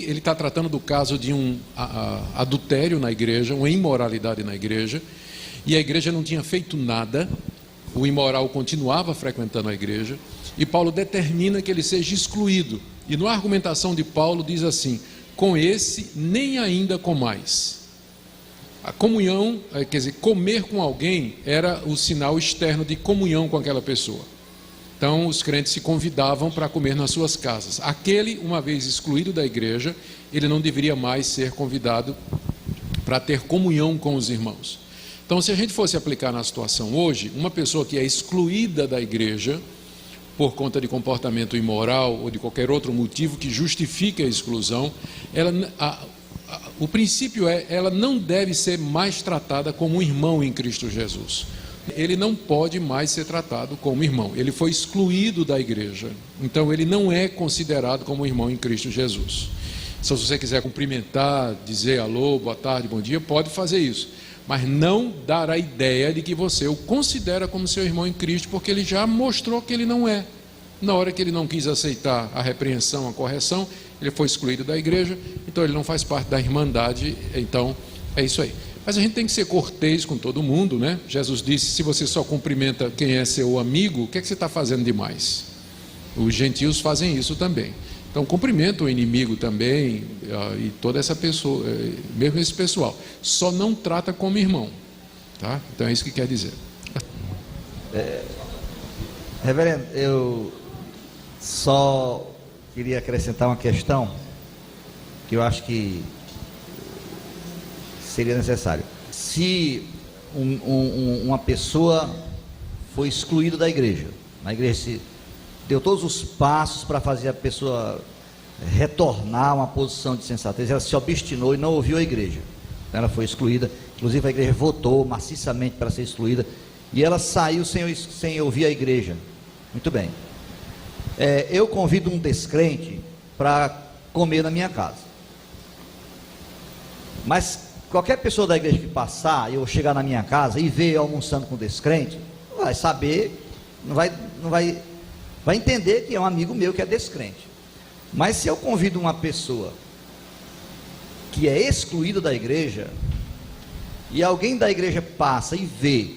ele está tratando do caso de um adultério na igreja, uma imoralidade na igreja, e a igreja não tinha feito nada, o imoral continuava frequentando a igreja, e Paulo determina que ele seja excluído. E na argumentação de Paulo diz assim: com esse nem ainda comais. A comunhão, quer dizer, comer com alguém era o sinal externo de comunhão com aquela pessoa. Então os crentes se convidavam para comer nas suas casas. Aquele, uma vez excluído da igreja, ele não deveria mais ser convidado para ter comunhão com os irmãos. Então, se a gente fosse aplicar na situação hoje, uma pessoa que é excluída da igreja por conta de comportamento imoral ou de qualquer outro motivo que justifique a exclusão, o princípio ela não deve ser mais tratada como um irmão em Cristo Jesus. Ele não pode mais ser tratado como irmão. Ele foi excluído da igreja, então ele não é considerado como irmão em Cristo Jesus. Se você quiser cumprimentar, dizer alô, boa tarde, bom dia, pode fazer isso, mas não dar a ideia de que você o considera como seu irmão em Cristo, porque ele já mostrou que ele não é. Na hora que ele não quis aceitar a repreensão, a correção, ele foi excluído da igreja, então ele não faz parte da irmandade. Então é isso aí. Mas a gente tem que ser cortês com todo mundo, né? Jesus disse: se você só cumprimenta quem é seu amigo, o que é que você está fazendo demais? Os gentios fazem isso também. Então cumprimenta o inimigo também, e toda essa pessoa, mesmo esse pessoal, só não trata como irmão, tá? Então é isso que quer dizer. Reverendo, eu só queria acrescentar uma questão que eu acho que seria necessário. Se uma pessoa foi excluída da igreja, na igreja se deu todos os passos para fazer a pessoa retornar a uma posição de sensatez, ela se obstinou e não ouviu a igreja, ela foi excluída, inclusive a igreja votou maciçamente para ser excluída, e ela saiu sem ouvir a igreja. Muito bem, eu convido um descrente para comer na minha casa, mas qualquer pessoa da igreja que passar, eu chegar na minha casa e ver eu almoçando com descrente, vai saber, vai entender que é um amigo meu que é descrente. Mas se eu convido uma pessoa que é excluída da igreja, e alguém da igreja passa e vê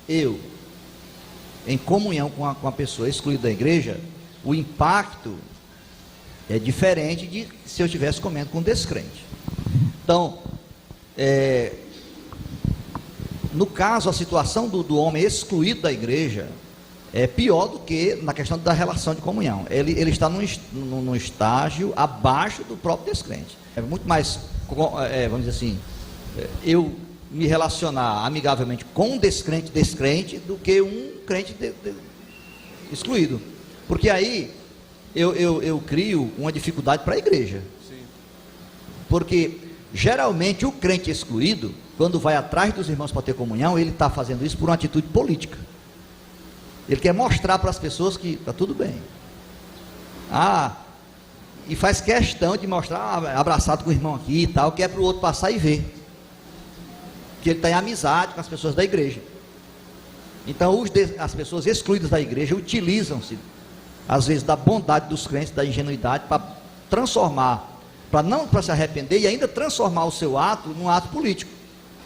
eu em comunhão com a pessoa excluída da igreja, o impacto é diferente de se eu estivesse comendo com um descrente. Então, no caso, a situação do homem excluído da igreja é pior do que na questão da relação de comunhão. Ele está num estágio abaixo do próprio descrente. É muito mais, vamos dizer assim, eu me relacionar amigavelmente com um descrente do que um crente excluído. Porque aí eu crio uma dificuldade para a igreja. Sim. Porque geralmente o crente excluído, quando vai atrás dos irmãos para ter comunhão, ele está fazendo isso por uma atitude política. Ele quer mostrar para as pessoas que está tudo bem. E faz questão de mostrar, abraçado com o irmão aqui e tal, que é para o outro passar e ver. Que ele está em amizade com as pessoas da igreja. Então as pessoas excluídas da igreja utilizam-se, às vezes, da bondade dos crentes, da ingenuidade, para transformar, para se arrepender e ainda transformar o seu ato num ato político.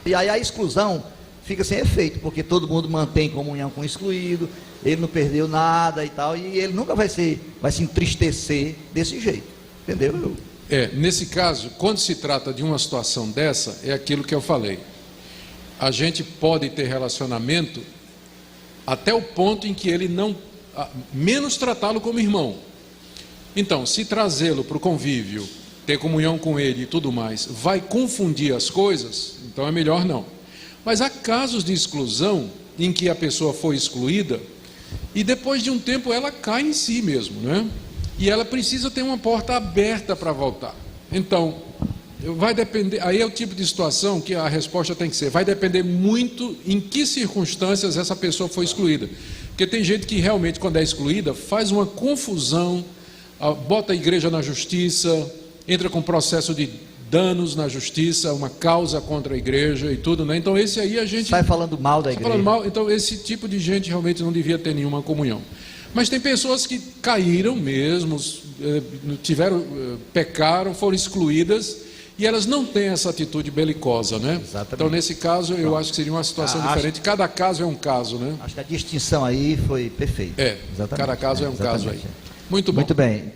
E aí a exclusão fica sem efeito, porque todo mundo mantém comunhão com o excluído, ele não perdeu nada e tal, e ele nunca vai se entristecer desse jeito, entendeu? Nesse caso, quando se trata de uma situação dessa, é aquilo que eu falei. A gente pode ter relacionamento até o ponto em que ele não, menos tratá-lo como irmão. Então, se trazê-lo para o convívio, ter comunhão com ele e tudo mais, vai confundir as coisas, então é melhor não. Mas há casos de exclusão em que a pessoa foi excluída e depois de um tempo ela cai em si mesmo, né? E ela precisa ter uma porta aberta para voltar. Então, vai depender, aí é o tipo de situação que a resposta tem que ser, vai depender muito em que circunstâncias essa pessoa foi excluída. Porque tem gente que realmente, quando é excluída, faz uma confusão, bota a igreja na justiça, entra com processo de danos na justiça, uma causa contra a igreja e tudo, né? Então esse aí a gente... Sai falando mal da igreja. Falando mal, então esse tipo de gente realmente não devia ter nenhuma comunhão. Mas tem pessoas que caíram mesmo, pecaram, foram excluídas, e elas não têm essa atitude belicosa, né? Exatamente. Então, nesse caso, eu acho que seria uma situação diferente. Cada caso é um caso, né? Acho que a distinção aí foi perfeita. Cada caso é um caso aí. Muito bom. Muito bem.